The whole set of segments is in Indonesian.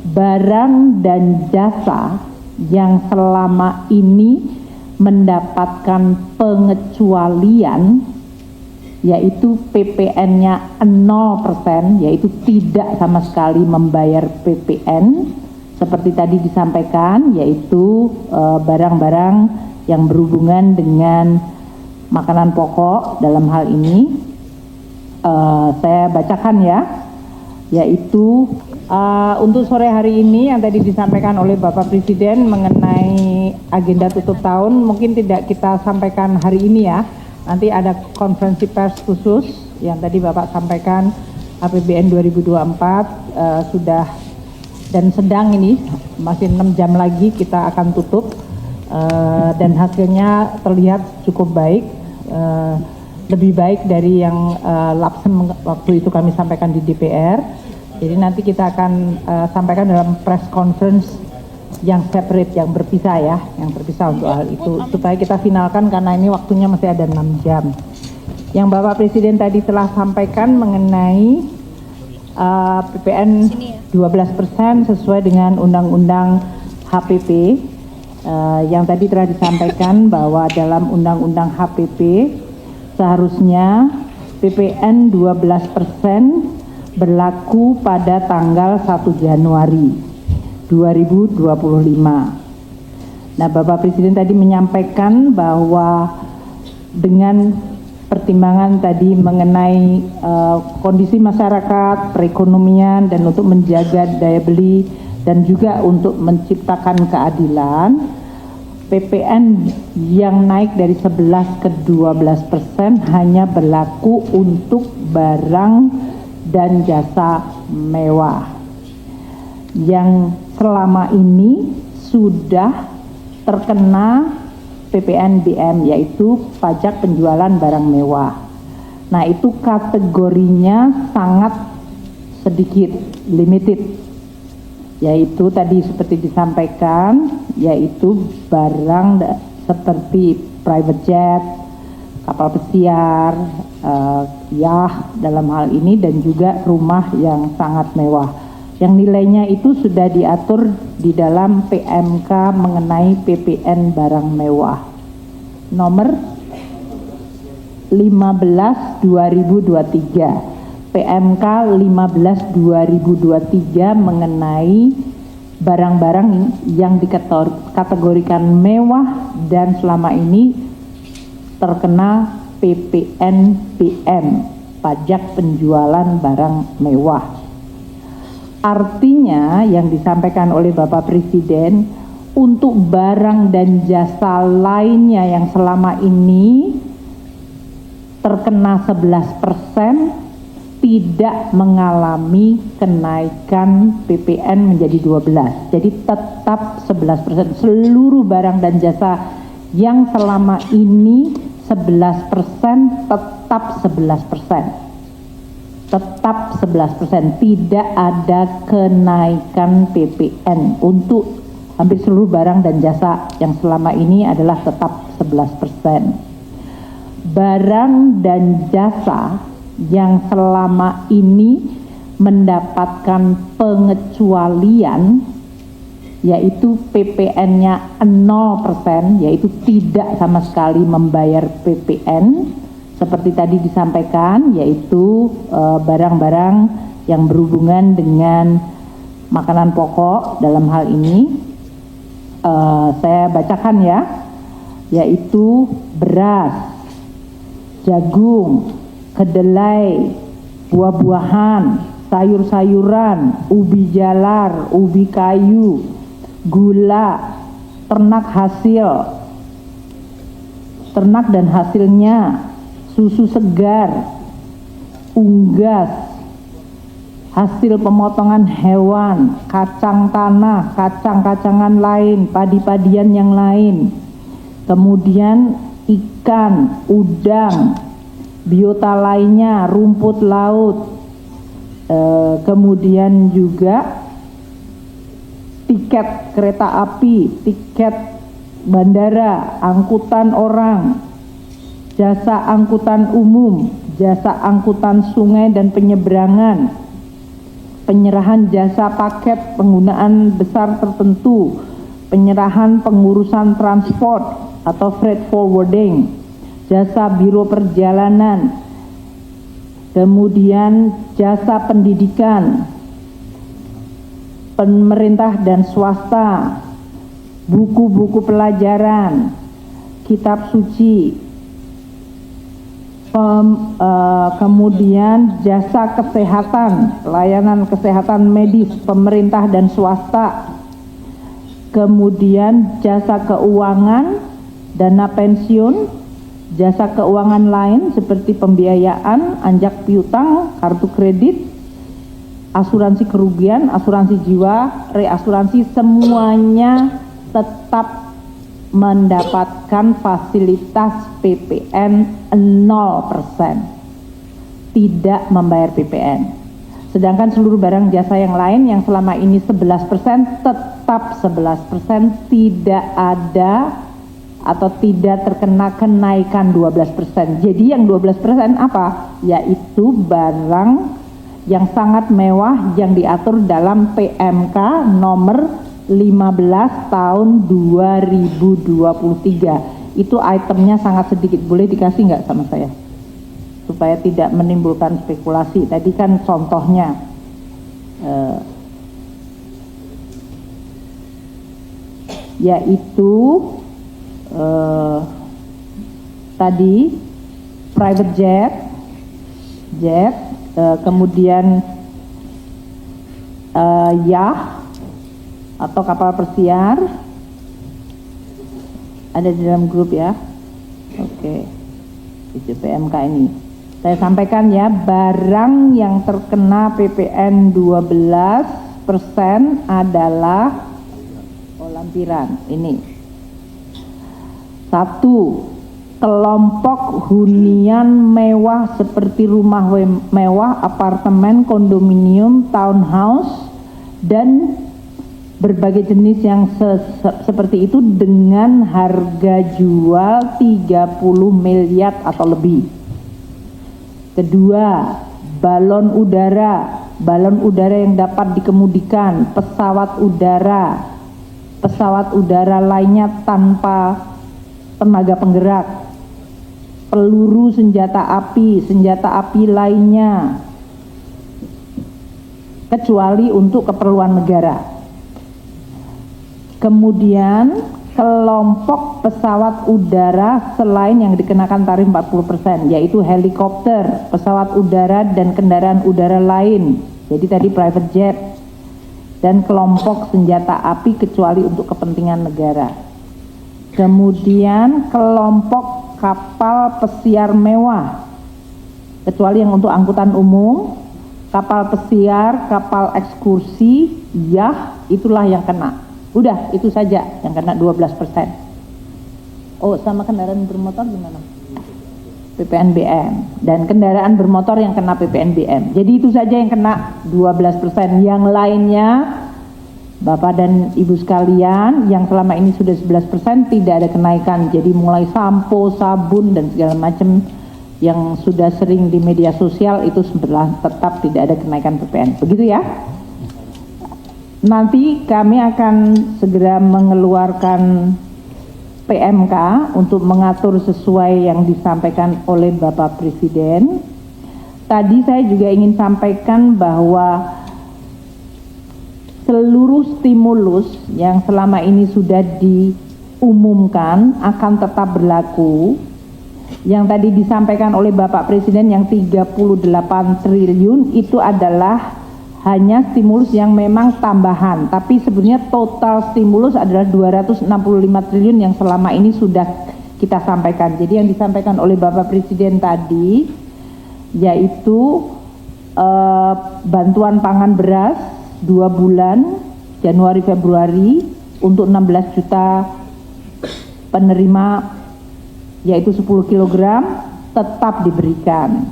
barang dan jasa yang selama ini mendapatkan pengecualian, yaitu PPN-nya 0%, yaitu tidak sama sekali membayar PPN, seperti tadi disampaikan, yaitu barang-barang yang berhubungan dengan makanan pokok. Dalam hal ini saya bacakan ya, yaitu untuk sore hari ini yang tadi disampaikan oleh Bapak Presiden mengenai agenda tutup tahun, mungkin tidak kita sampaikan hari ini ya. Nanti ada konferensi pers khusus yang tadi Bapak sampaikan, APBN 2024 sudah dan sedang ini, masih 6 jam lagi kita akan tutup, dan hasilnya terlihat cukup baik, lebih baik dari yang lapsem waktu itu kami sampaikan di DPR. Jadi nanti kita akan sampaikan dalam press conference yang separate, yang berpisah ya, yang terpisah untuk hal itu, supaya kita finalkan karena ini waktunya masih ada 6 jam. Yang Bapak Presiden tadi telah sampaikan mengenai PPN 12% sesuai dengan Undang-Undang HPP, yang tadi telah disampaikan bahwa dalam Undang-Undang HPP seharusnya PPN 12% berlaku pada tanggal 1 Januari 2025. Nah, Bapak Presiden tadi menyampaikan bahwa dengan pertimbangan tadi mengenai kondisi masyarakat, perekonomian, dan untuk menjaga daya beli dan juga untuk menciptakan keadilan, PPN yang naik dari 11 ke 12% hanya berlaku untuk barang dan jasa mewah yang selama ini sudah terkena PPNBM, yaitu pajak penjualan barang mewah. Nah, itu kategorinya sangat sedikit, limited, yaitu tadi seperti disampaikan, yaitu barang seperti private jet, kapal pesiar, yah dalam hal ini, dan juga rumah yang sangat mewah. Yang nilainya itu sudah diatur di dalam PMK mengenai PPN barang mewah nomor 15/2023, PMK 15/2023 mengenai barang-barang yang dikategorikan mewah dan selama ini terkena PPNBM, pajak penjualan barang mewah. Artinya yang disampaikan oleh Bapak Presiden, untuk barang dan jasa lainnya yang selama ini terkena 11% tidak mengalami kenaikan PPN menjadi 12. Jadi tetap 11%. Seluruh barang dan jasa yang selama ini 11% tetap 11%. Tetap 11%, tidak ada kenaikan PPN untuk hampir seluruh barang dan jasa yang selama ini adalah tetap 11%. Barang dan jasa yang selama ini mendapatkan pengecualian, yaitu PPN-nya 0%, yaitu tidak sama sekali membayar PPN, seperti tadi disampaikan, yaitu barang-barang yang berhubungan dengan makanan pokok. Dalam hal ini saya bacakan ya, yaitu beras, jagung, kedelai, buah-buahan, sayur-sayuran, ubi jalar, ubi kayu, gula, ternak dan hasilnya, susu segar, unggas, hasil pemotongan hewan, kacang tanah, kacang-kacangan lain, padi-padian yang lain, kemudian ikan, udang, biota lainnya, rumput laut, kemudian juga tiket kereta api, tiket bandara, angkutan orang, jasa angkutan umum, jasa angkutan sungai dan penyeberangan, penyerahan jasa paket penggunaan besar tertentu, penyerahan pengurusan transport atau freight forwarding, jasa biro perjalanan, kemudian jasa pendidikan, pemerintah dan swasta, buku-buku pelajaran, kitab suci, kemudian jasa kesehatan, layanan kesehatan medis, pemerintah dan swasta, kemudian jasa keuangan, dana pensiun, jasa keuangan lain seperti pembiayaan, anjak piutang, kartu kredit, asuransi kerugian, asuransi jiwa, reasuransi, semuanya tetap mendapatkan fasilitas PPN 0%, tidak membayar PPN. Sedangkan seluruh barang jasa yang lain yang selama ini 11% tetap 11%, tidak ada atau tidak terkena kenaikan 12%. Jadi yang 12% apa? Yaitu barang yang sangat mewah yang diatur dalam PMK nomor 15 tahun 2023. Itu itemnya sangat sedikit, boleh dikasih nggak sama saya? Supaya tidak menimbulkan spekulasi. Tadi kan contohnya yaitu tadi private jet, kemudian yacht atau kapal pesiar, ada di dalam grup ya. Oke, itu PMK ini. Saya sampaikan ya, barang yang terkena PPN 12% adalah lampiran ini. 1. Kelompok hunian mewah seperti rumah mewah, apartemen, kondominium, townhouse, dan berbagai jenis yang seperti itu dengan harga jual 30 miliar atau lebih. Kedua, balon udara yang dapat dikemudikan, pesawat udara lainnya tanpa tenaga penggerak, peluru senjata api lainnya, kecuali untuk keperluan negara. Kemudian kelompok pesawat udara selain yang dikenakan tarif 40%, yaitu helikopter, pesawat udara dan kendaraan udara lain. Jadi tadi private jet, dan kelompok senjata api kecuali untuk kepentingan negara. Kemudian kelompok kapal pesiar mewah, kecuali yang untuk angkutan umum, kapal pesiar, kapal ekskursi, yacht, itulah yang kena. Udah, itu saja yang kena 12%. Oh, sama kendaraan bermotor gimana? PPNBM. Dan kendaraan bermotor yang kena PPNBM. Jadi itu saja yang kena 12%. Yang lainnya, Bapak dan Ibu sekalian, yang selama ini sudah 11% tidak ada kenaikan. Jadi mulai sampo, sabun, dan segala macam yang sudah sering di media sosial itu tetap tidak ada kenaikan PPN. Begitu ya? Nanti kami akan segera mengeluarkan PMK untuk mengatur sesuai yang disampaikan oleh Bapak Presiden. Tadi saya juga ingin sampaikan bahwa seluruh stimulus yang selama ini sudah diumumkan akan tetap berlaku. Yang tadi disampaikan oleh Bapak Presiden yang 38 triliun itu adalah hanya stimulus yang memang tambahan, tapi sebenarnya total stimulus adalah 265 triliun yang selama ini sudah kita sampaikan. Jadi yang disampaikan oleh Bapak Presiden tadi yaitu bantuan pangan beras 2 bulan Januari Februari untuk 16 juta penerima yaitu 10 kg tetap diberikan.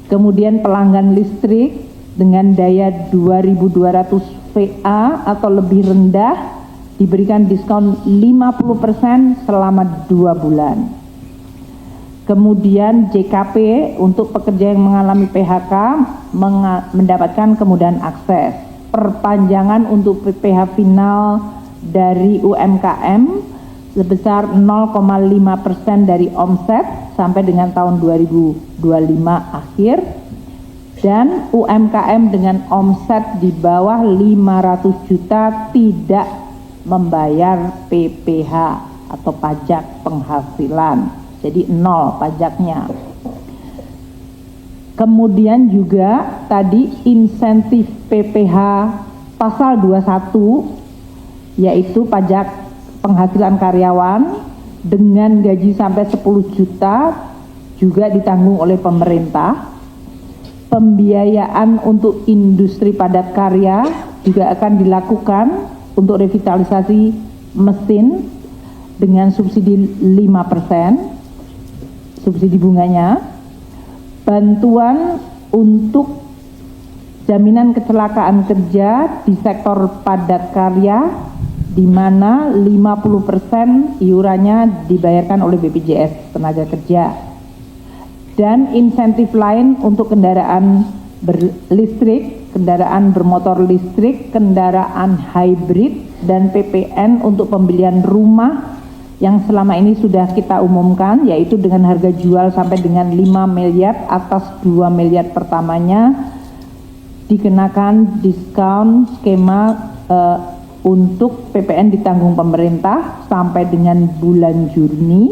Kemudian pelanggan listrik dengan daya 2.200 VA atau lebih rendah diberikan diskon 50% selama 2 bulan. Kemudian JKP untuk pekerja yang mengalami PHK mendapatkan kemudahan akses. Perpanjangan untuk PPh final dari UMKM sebesar 0,5% dari omset sampai dengan tahun 2025 akhir, dan UMKM dengan omset di bawah 500 juta tidak membayar PPh atau pajak penghasilan. Jadi nol pajaknya. Kemudian juga tadi insentif PPh pasal 21 yaitu pajak penghasilan karyawan dengan gaji sampai 10 juta juga ditanggung oleh pemerintah. Pembiayaan untuk industri padat karya juga akan dilakukan untuk revitalisasi mesin dengan subsidi 5%. Subsidi bunganya, bantuan untuk jaminan kecelakaan kerja di sektor padat karya di mana 50% iurannya dibayarkan oleh BPJS Tenaga Kerja, dan insentif lain untuk kendaraan berlistrik, kendaraan bermotor listrik, kendaraan hybrid, dan PPN untuk pembelian rumah yang selama ini sudah kita umumkan, yaitu dengan harga jual sampai dengan 5 miliar atas 2 miliar pertamanya dikenakan diskon skema untuk PPN ditanggung pemerintah sampai dengan bulan Juni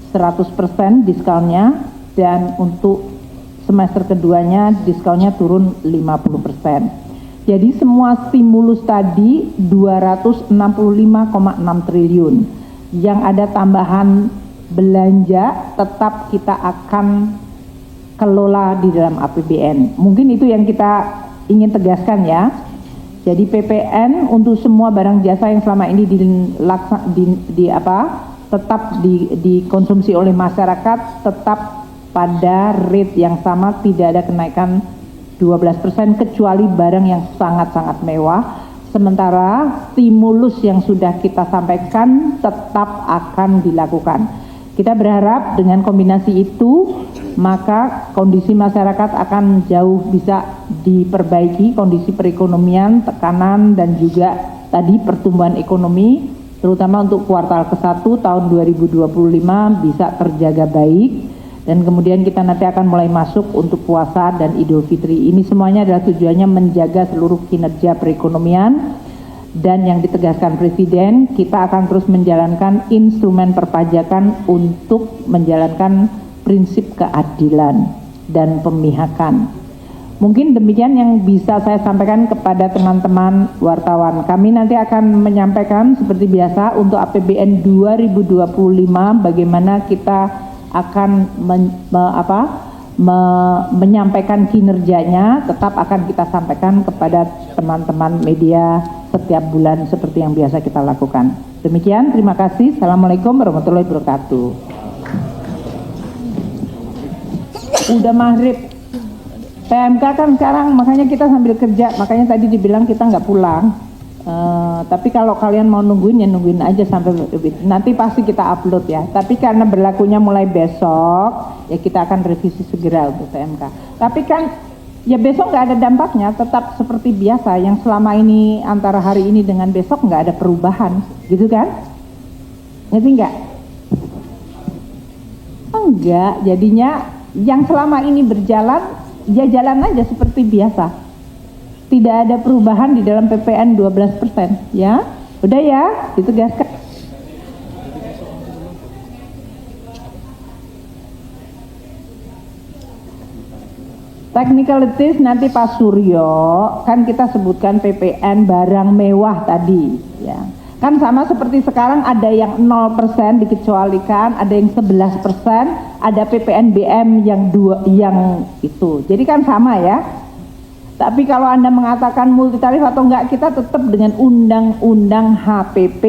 100% diskonnya, dan untuk semester keduanya diskonnya turun 50%. Jadi semua stimulus tadi 265,6 triliun. Yang ada tambahan belanja tetap kita akan kelola di dalam APBN. Mungkin itu yang kita ingin tegaskan ya. Jadi PPN untuk semua barang jasa yang selama ini tetap dikonsumsi oleh masyarakat tetap pada rate yang sama, tidak ada kenaikan 12% kecuali barang yang sangat-sangat mewah. Sementara stimulus yang sudah kita sampaikan tetap akan dilakukan. Kita berharap dengan kombinasi itu maka kondisi masyarakat akan jauh bisa diperbaiki, kondisi perekonomian, tekanan, dan juga tadi pertumbuhan ekonomi terutama untuk kuartal ke-1 tahun 2025 bisa terjaga baik. Dan kemudian kita nanti akan mulai masuk untuk puasa dan Idul Fitri. Ini semuanya adalah tujuannya menjaga seluruh kinerja perekonomian. Dan yang ditegaskan Presiden, kita akan terus menjalankan instrumen perpajakan untuk menjalankan prinsip keadilan dan pemihakan. Mungkin demikian yang bisa saya sampaikan kepada teman-teman wartawan. Kami nanti akan menyampaikan seperti biasa untuk APBN 2025 bagaimana kita akan menyampaikan kinerjanya, tetap akan kita sampaikan kepada teman-teman media setiap bulan seperti yang biasa kita lakukan. Demikian, terima kasih. Assalamualaikum warahmatullahi wabarakatuh. Udah maghrib. PMK kan sekarang, makanya kita sambil kerja, makanya tadi dibilang kita nggak pulang. Tapi kalau kalian mau nungguin ya nungguin aja sampai nanti pasti kita upload ya. Tapi karena berlakunya mulai besok ya kita akan revisi segera untuk PMK. Tapi kan ya besok nggak ada dampaknya, tetap seperti biasa. Yang selama ini antara hari ini dengan besok nggak ada perubahan, gitu kan? Ngerti nggak? Enggak, jadinya yang selama ini berjalan ya jalan aja seperti biasa. Tidak ada perubahan di dalam PPN 12%, ya. Udah ya, ditegaskan. Technicalities nanti Pak Suryo, kan kita sebutkan PPN barang mewah tadi, ya. Kan sama seperti sekarang ada yang 0% dikecualikan, ada yang 11%, ada PPNBM yang itu. Jadi kan sama ya. Tapi kalau Anda mengatakan multitarif atau enggak, kita tetap dengan Undang-Undang HPP.